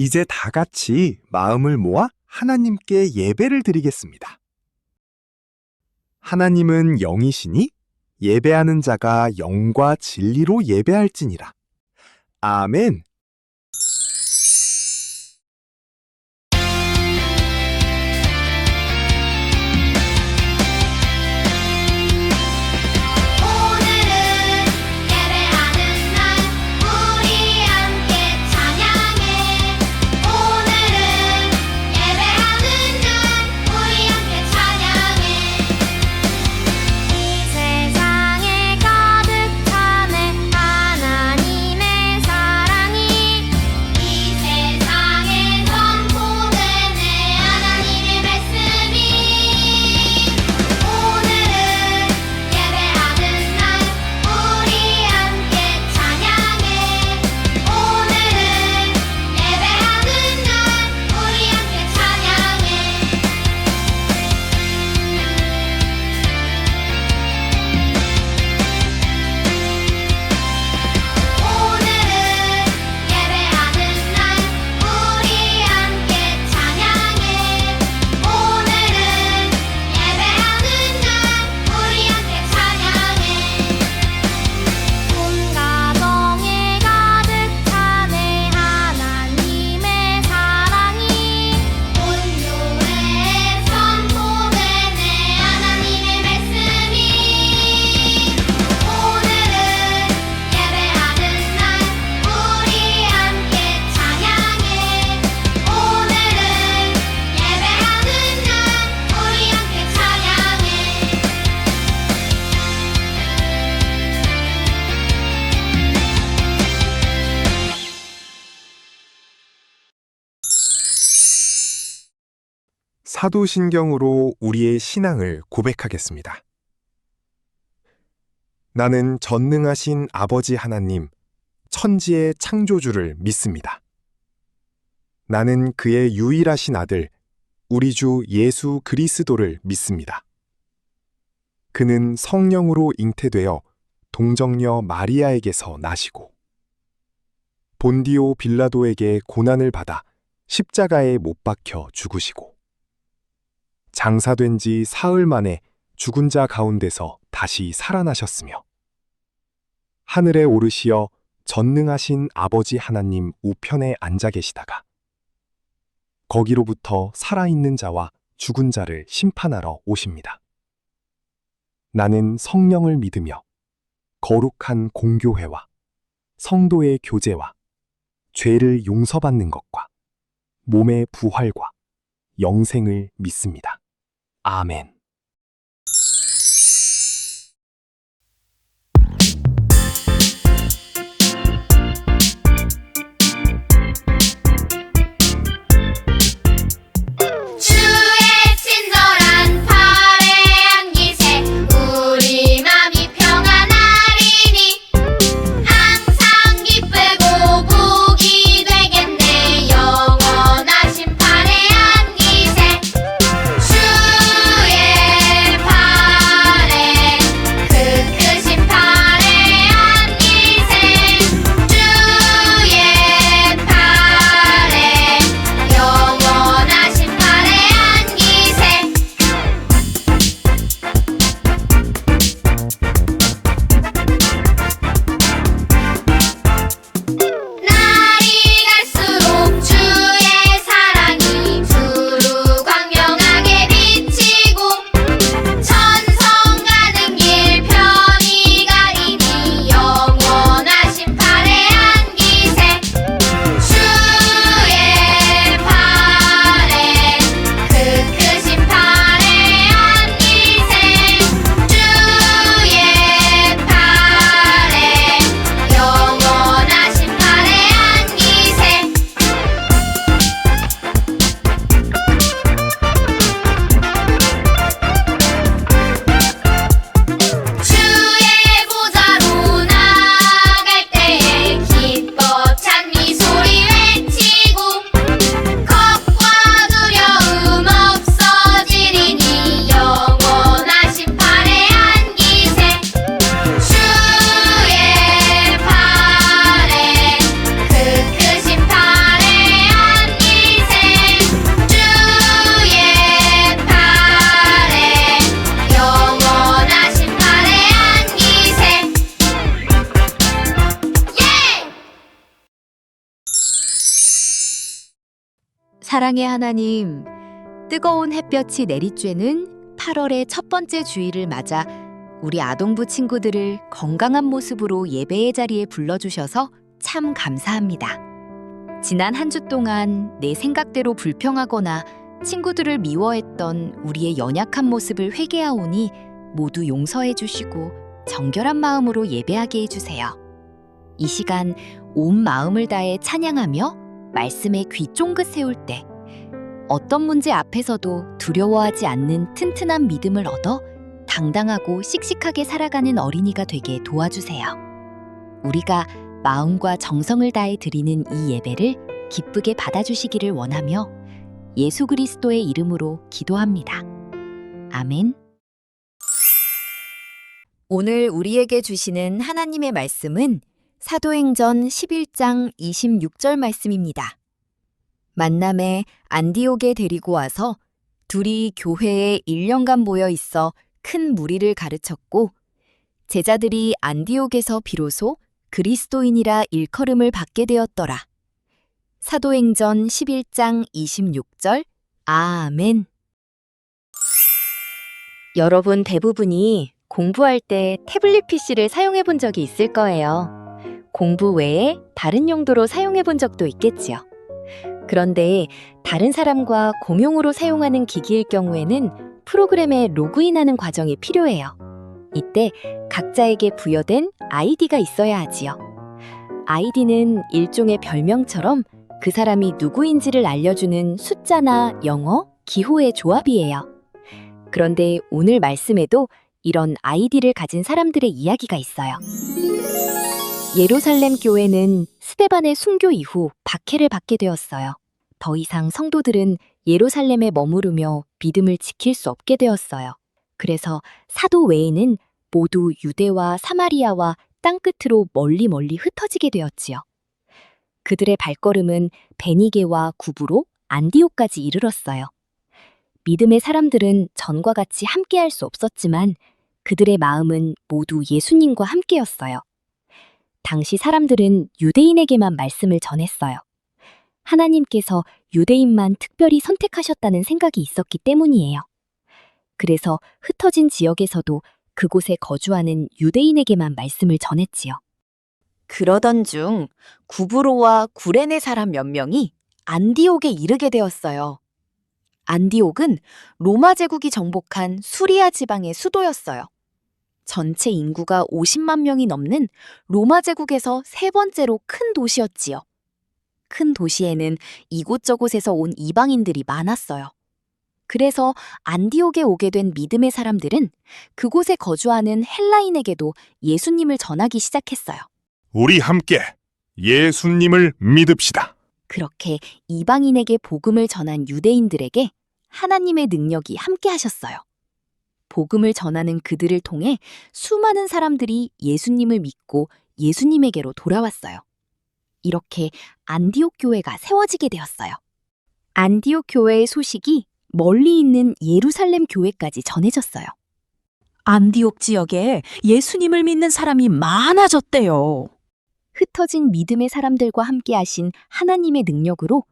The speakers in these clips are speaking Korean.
이제 다 같이 마음을 모아 하나님께 예배를 드리겠습니다. 하나님은 영이시니 예배하는 자가 영과 진리로 예배할지니라. 아멘. 오늘은 예배하는 날 우리 함께 찬양해. 오늘은 예배하는 날 우리 함께 찬양해. 이 세상에 가득 차네 하나님의 사랑이. 이 세상에 선포되네 하나님의 말씀이. 오늘은 예배하는 날 우리 함께 찬양해. 오늘은 예배하는 날 우리 함께 찬양해. 오늘은 예배하는 날 우리 함께 찬양해. 오늘은 예배하는 날 우리 함께 찬양해. 온 가정에 가득 차네 하나님의 사랑이. 온 교회에 선포되네 하나님의 말씀이. 오늘은 예배하는 날 우리 함께 찬양해. 오늘은 예배하는 날 우리 함께 찬양해. 사도신경으로 우리의 신앙을 고백하겠습니다. 나는 전능하신 아버지 하나님, 천지의 창조주를 믿습니다. 나는 그의 유일하신 아들, 우리 주 예수 그리스도를 믿습니다. 그는 성령으로 잉태되어 동정녀 마리아에게서 나시고 본디오 빌라도에게 고난을 받아 십자가에 못 박혀 죽으시고 장사된 지 사흘 만에 죽은 자 가운데서 다시 살아나셨으며 하늘에 오르시어 전능하신 아버지 하나님 우편에 앉아 계시다가 거기로부터 살아있는 자와 죽은 자를 심판하러 오십니다. 나는 성령을 믿으며 거룩한 공교회와 성도의 교제와 죄를 용서받는 것과 몸의 부활과 영생을 믿습니다. 아멘. 주의 친절한 팔에 안기세 우리 맘이 평안하리니. 항상 기쁘고 복이 되겠네 영원하신 팔에 안기세. 주의 사랑의 하나님, 뜨거운 햇볕이 내리쬐는 8월의 첫 번째 주일을 맞아 우리 아동부 친구들을 건강한 모습으로 예배의 자리에 불러주셔서 참 감사합니다. 지난 한 주 동안 내 생각대로 불평하거나 친구들을 미워했던 우리의 연약한 모습을 회개하오니 모두 용서해 주시고 정결한 마음으로 예배하게 해주세요. 이 시간 온 마음을 다해 찬양하며 말씀에 귀 쫑긋 세울 때 어떤 문제 앞에서도 두려워하지 않는 튼튼한 믿음을 얻어 당당하고 씩씩하게 살아가는 어린이가 되게 도와주세요. 우리가 마음과 정성을 다해 드리는 이 예배를 기쁘게 받아주시기를 원하며 예수 그리스도의 이름으로 기도합니다. 아멘. 오늘 우리에게 주시는 하나님의 말씀은 사도행전 11장 26절 말씀입니다. 만남에 안디옥에 데리고 와서 둘이 교회에 1년간 모여 있어 큰 무리를 가르쳤고 제자들이 안디옥에서 비로소 그리스도인이라 일컬음을 받게 되었더라. 사도행전 11장 26절 아멘. 여러분 대부분이 공부할 때 태블릿 PC를 사용해 본 적이 있을 거예요. 공부 외에 다른 용도로 사용해 본 적도 있겠지요. 그런데 다른 사람과 공용으로 사용하는 기기일 경우에는 프로그램에 로그인하는 과정이 필요해요. 이때 각자에게 부여된 아이디가 있어야 하지요. 아이디는 일종의 별명처럼 그 사람이 누구인지를 알려주는 숫자나 영어, 기호의 조합이에요. 그런데 오늘 말씀에도 이런 아이디를 가진 사람들의 이야기가 있어요. 예루살렘 교회는 스데반의 순교 이후 박해를 받게 되었어요. 더 이상 성도들은 예루살렘에 머무르며 믿음을 지킬 수 없게 되었어요. 그래서 사도 외에는 모두 유대와 사마리아와 땅끝으로 멀리 흩어지게 되었지요. 그들의 발걸음은 베니게와 구브로, 안디옥까지 이르렀어요. 믿음의 사람들은 전과 같이 함께할 수 없었지만 그들의 마음은 모두 예수님과 함께였어요. 당시 사람들은 유대인에게만 말씀을 전했어요. 하나님께서 유대인만 특별히 선택하셨다는 생각이 있었기 때문이에요. 그래서 흩어진 지역에서도 그곳에 거주하는 유대인에게만 말씀을 전했지요. 그러던 중 구브로와 구레네 사람 몇 명이 안디옥에 이르게 되었어요. 안디옥은 로마 제국이 정복한 수리아 지방의 수도였어요. 전체 인구가 50만 명이 넘는 로마 제국에서 세 번째로 큰 도시였지요. 큰 도시에는 이곳저곳에서 온 이방인들이 많았어요. 그래서 안디옥에 오게 된 믿음의 사람들은 그곳에 거주하는 헬라인에게도 예수님을 전하기 시작했어요. 우리 함께 예수님을 믿읍시다. 그렇게 이방인에게 복음을 전한 유대인들에게 하나님의 능력이 함께 하셨어요. 복음을 전하는 그들을 통해 수많은 사람들이 예수님을 믿고 예수님에게로 돌아왔어요. 이렇게 안디옥 교회가 세워지게 되었어요. 안디옥 교회의 소식이 멀리 있는 예루살렘 교회까지 전해졌어요. 안디옥 지역에 예수님을 믿는 사람이 많아졌대요. 흩어진 믿음의 사람들과 함께 하신 하나님의 능력으로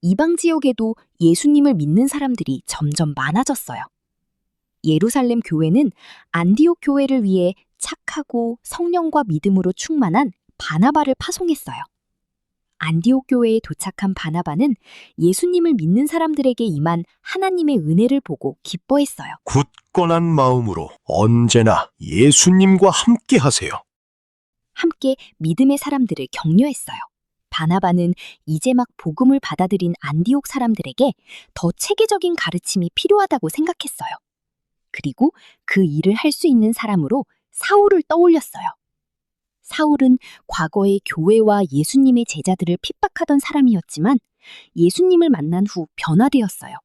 이방 지역에도 예수님을 믿는 사람들이 점점 많아졌어요. 예루살렘 교회는 안디옥 교회를 위해 착하고 성령과 믿음으로 충만한 바나바를 파송했어요. 안디옥 교회에 도착한 바나바는 예수님을 믿는 사람들에게 임한 하나님의 은혜를 보고 기뻐했어요. 굳건한 마음으로 언제나 예수님과 함께 하세요. 함께 믿음의 사람들을 격려했어요. 바나바는 이제 막 복음을 받아들인 안디옥 사람들에게 더 체계적인 가르침이 필요하다고 생각했어요. 그리고 그 일을 할 수 있는 사람으로 사울을 떠올렸어요. 사울은 과거에 교회와 예수님의 제자들을 핍박하던 사람이었지만 예수님을 만난 후 변화되었어요.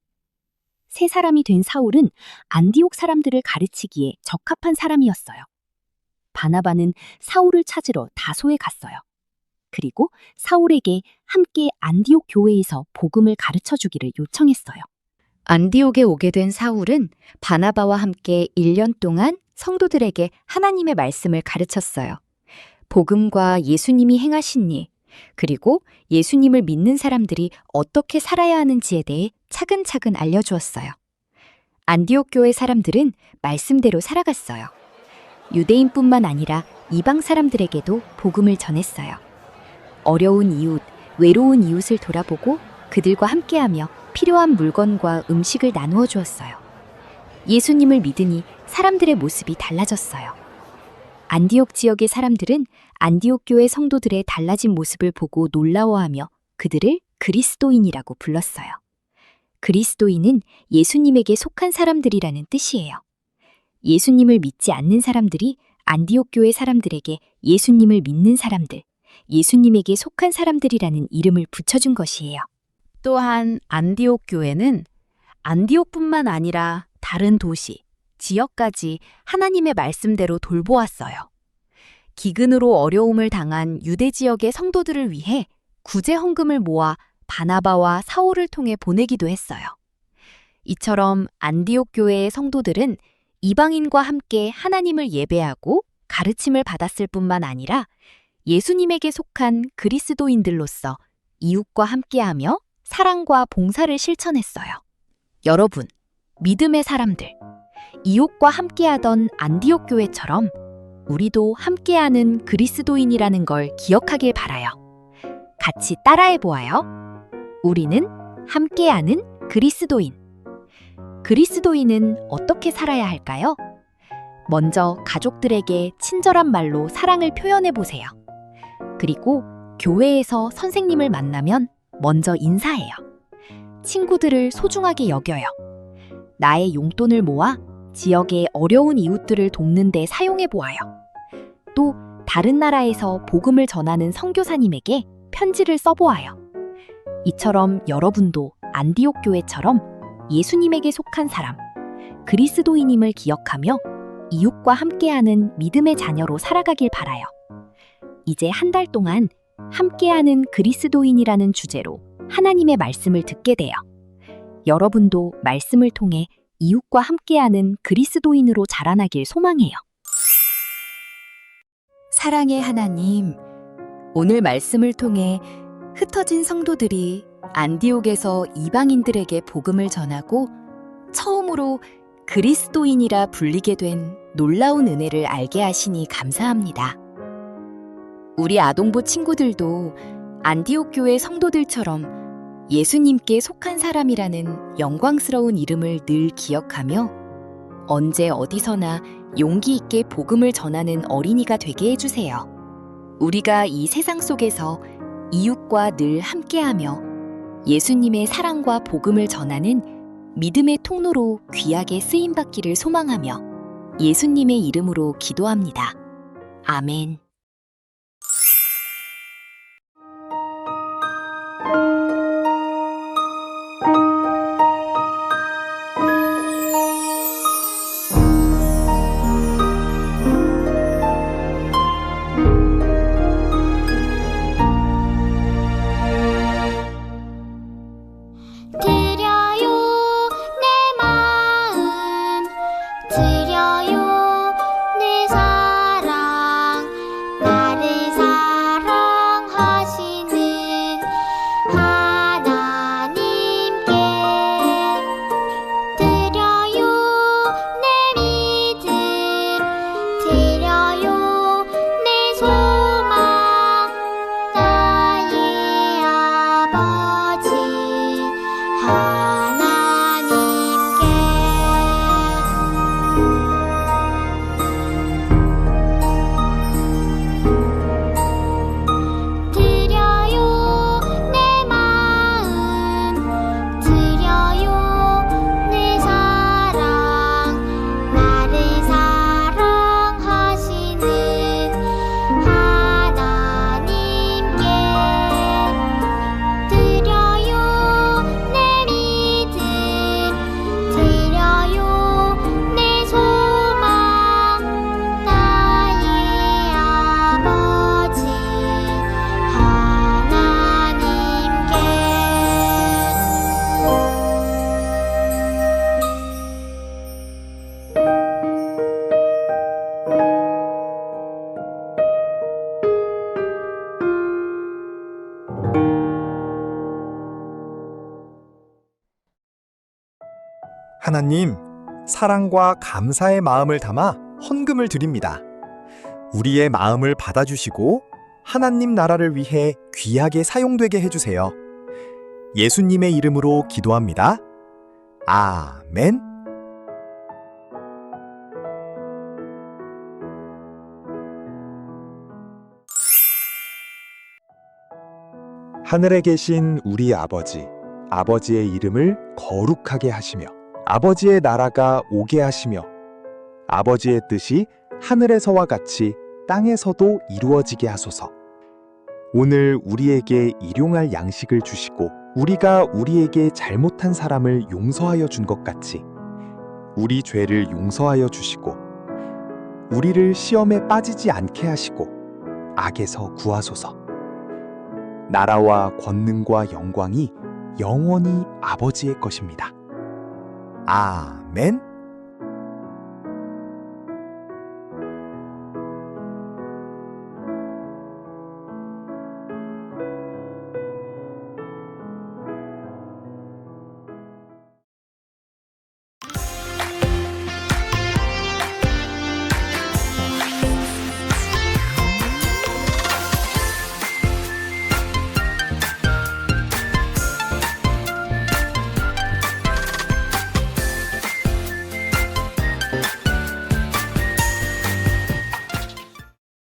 새 사람이 된 사울은 안디옥 사람들을 가르치기에 적합한 사람이었어요. 바나바는 사울을 찾으러 다소에 갔어요. 그리고 사울에게 함께 안디옥 교회에서 복음을 가르쳐 주기를 요청했어요. 안디옥에 오게 된 사울은 바나바와 함께 1년 동안 성도들에게 하나님의 말씀을 가르쳤어요. 복음과 예수님이 행하신 일, 그리고 예수님을 믿는 사람들이 어떻게 살아야 하는지에 대해 차근차근 알려주었어요. 안디옥 교회 사람들은 말씀대로 살아갔어요. 유대인뿐만 아니라 이방 사람들에게도 복음을 전했어요. 어려운 이웃, 외로운 이웃을 돌아보고 그들과 함께하며 필요한 물건과 음식을 나누어 주었어요. 예수님을 믿으니 사람들의 모습이 달라졌어요. 안디옥 지역의 사람들은 안디옥 교회 성도들의 달라진 모습을 보고 놀라워하며 그들을 그리스도인이라고 불렀어요. 그리스도인은 예수님에게 속한 사람들이라는 뜻이에요. 예수님을 믿지 않는 사람들이 안디옥 교회 사람들에게 예수님을 믿는 사람들, 예수님에게 속한 사람들이라는 이름을 붙여준 것이에요. 또한 안디옥 교회는 안디옥뿐만 아니라 다른 도시, 지역까지 하나님의 말씀대로 돌보았어요. 기근으로 어려움을 당한 유대 지역의 성도들을 위해 구제 헌금을 모아 바나바와 사울을 통해 보내기도 했어요. 이처럼 안디옥 교회의 성도들은 이방인과 함께 하나님을 예배하고 가르침을 받았을 뿐만 아니라 예수님에게 속한 그리스도인들로서 이웃과 함께하며 사랑과 봉사를 실천했어요. 여러분, 믿음의 사람들, 이웃과 함께하던 안디옥 교회처럼 우리도 함께하는 그리스도인이라는 걸 기억하길 바라요. 같이 따라해 보아요. 우리는 함께하는 그리스도인. 그리스도인은 어떻게 살아야 할까요? 먼저 가족들에게 친절한 말로 사랑을 표현해 보세요. 그리고 교회에서 선생님을 만나면 먼저 인사해요. 친구들을 소중하게 여겨요. 나의 용돈을 모아 지역의 어려운 이웃들을 돕는 데 사용해 보아요. 또 다른 나라에서 복음을 전하는 선교사님에게 편지를 써보아요. 이처럼 여러분도 안디옥 교회처럼 예수님에게 속한 사람, 그리스도인임을 기억하며 이웃과 함께하는 믿음의 자녀로 살아가길 바라요. 이제 한 달 동안 함께하는 그리스도인이라는 주제로 하나님의 말씀을 듣게 돼요. 여러분도 말씀을 통해 이웃과 함께하는 그리스도인으로 자라나길 소망해요. 사랑의 하나님, 오늘 말씀을 통해 흩어진 성도들이 안디옥에서 이방인들에게 복음을 전하고 처음으로 그리스도인이라 불리게 된 놀라운 은혜를 알게 하시니 감사합니다. 우리 아동부 친구들도 안디옥 교회 성도들처럼 예수님께 속한 사람이라는 영광스러운 이름을 늘 기억하며 언제 어디서나 용기 있게 복음을 전하는 어린이가 되게 해주세요. 우리가 이 세상 속에서 이웃과 늘 함께하며 예수님의 사랑과 복음을 전하는 믿음의 통로로 귀하게 쓰임받기를 소망하며 예수님의 이름으로 기도합니다. 아멘. 드려요 내 마음, 드려요 내 사랑, 하나님, 사랑과 감사의 마음을 담아 헌금을 드립니다. 우리의 마음을 받아주시고 하나님 나라를 위해 귀하게 사용되게 해주세요. 예수님의 이름으로 기도합니다. 아멘. 하늘에 계신 우리 아버지, 아버지의 이름을 거룩하게 하시며 아버지의 나라가 오게 하시며 아버지의 뜻이 하늘에서와 같이 땅에서도 이루어지게 하소서. 오늘 우리에게 일용할 양식을 주시고 우리가 우리에게 잘못한 사람을 용서하여 준 것 같이 우리 죄를 용서하여 주시고 우리를 시험에 빠지지 않게 하시고 악에서 구하소서. 나라와 권능과 영광이 영원히 아버지의 것입니다. 아멘.